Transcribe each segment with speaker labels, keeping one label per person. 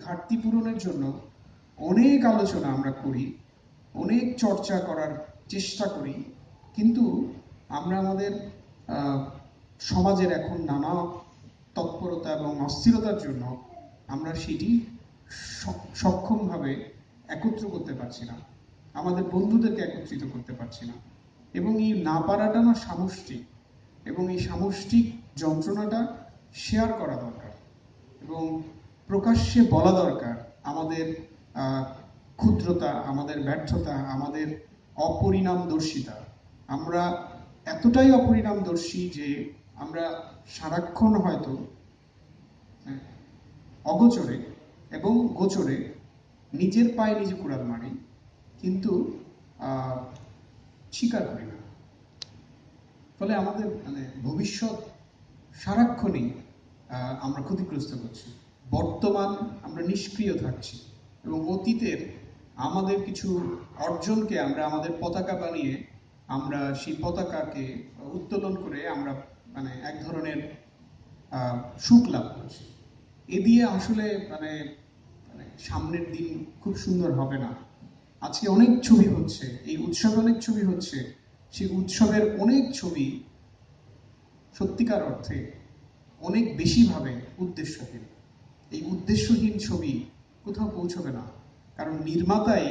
Speaker 1: ঘাটতি পূরণের জন্য অনেক আলোচনা আমরা করি, অনেক চর্চা করার চেষ্টা করি, কিন্তু আমরা আমাদের সমাজের এখন নানা তৎপরতা এবং অস্থিরতার জন্য আমরা সেটি সক্ষমভাবে একত্র করতে পারছি না, আমাদের বন্ধুদেরকে একত্রিত করতে পারছি না। এবং এই না পারাটা না সামষ্টিক, এবং এই সামষ্টিক যন্ত্রণাটা শেয়ার করা দরকার এবং প্রকাশ্যে বলা দরকার আমাদের ক্ষুদ্রতা, আমাদের ব্যর্থতা, আমাদের অপরিণামদর্শিতা। আমরা এতটাই অপরিণামদর্শী যে আমরা সারাক্ষণ হয়তো অগোচরে এবং গোচরে নিজের পায়ে নিজে কুড়াল মারি, কিন্তু স্বীকার করি না। ফলে আমাদের ভবিষ্যৎ সারাক্ষণই আমরা ক্ষতিগ্রস্ত করছি। বর্তমান আমরা নিষ্ক্রিয় থাকছি এবং অতীতের আমাদের কিছু অর্জনকে আমরা আমাদের পতাকা বানিয়ে আমরা সেই পতাকাকে উত্তোলন করে আমরা এক ধরনের সুখ লাভ করছি। এ দিয়ে আসলে সামনের দিন খুব সুন্দর হবে না। আজকে অনেক ছবি হচ্ছে, এই উৎসবে অনেক ছবি হচ্ছে, সেই উৎসবের অনেক ছবি সত্যিকার অর্থে অনেক বেশিভাবে উদ্দেশ্যহীন। এই উদ্দেশ্যহীন ছবি কোথাও পৌঁছবে না, কারণ নির্মাতাই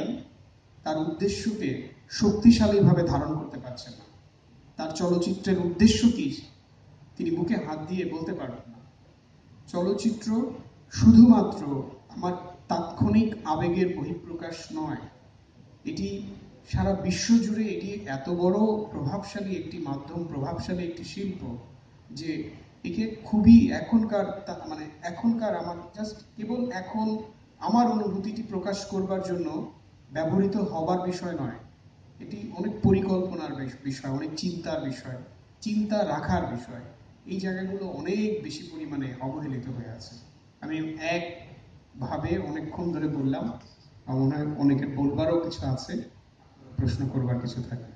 Speaker 1: তার উদ্দেশ্যকে শক্তিশালীভাবে ধারণ করতে পারছেন না। তার চলচ্চিত্রের উদ্দেশ্য কি তিনি বুকে হাত দিয়ে বলতে পারবেন না। চলচ্চিত্র শুধুমাত্র আমার তাৎক্ষণিক আবেগের বহিঃপ্রকাশ নয়, এটি সারা বিশ্ব জুড়ে এটি এত বড় প্রভাবশালী একটি মাধ্যম, প্রভাবশালী একটি শিল্প, যে একে খুবই এখনকার আমার জাস্ট কেবল এখন আমার অনুভূতিটি প্রকাশ করবার জন্য ব্যবহৃত হবার বিষয় নয়। এটি অনেক পরিকল্পনার বিষয়, অনেক চিন্তার বিষয়, চিন্তা রাখার বিষয়। এই জায়গাগুলো অনেক বেশি পরিমাণে অবহেলিত হয়ে আছে। আমি একভাবে অনেকক্ষণ ধরে বললাম, মনে হয় অনেকের বলবারও কিছু আছে, প্রশ্ন করবার কিছু থাকে।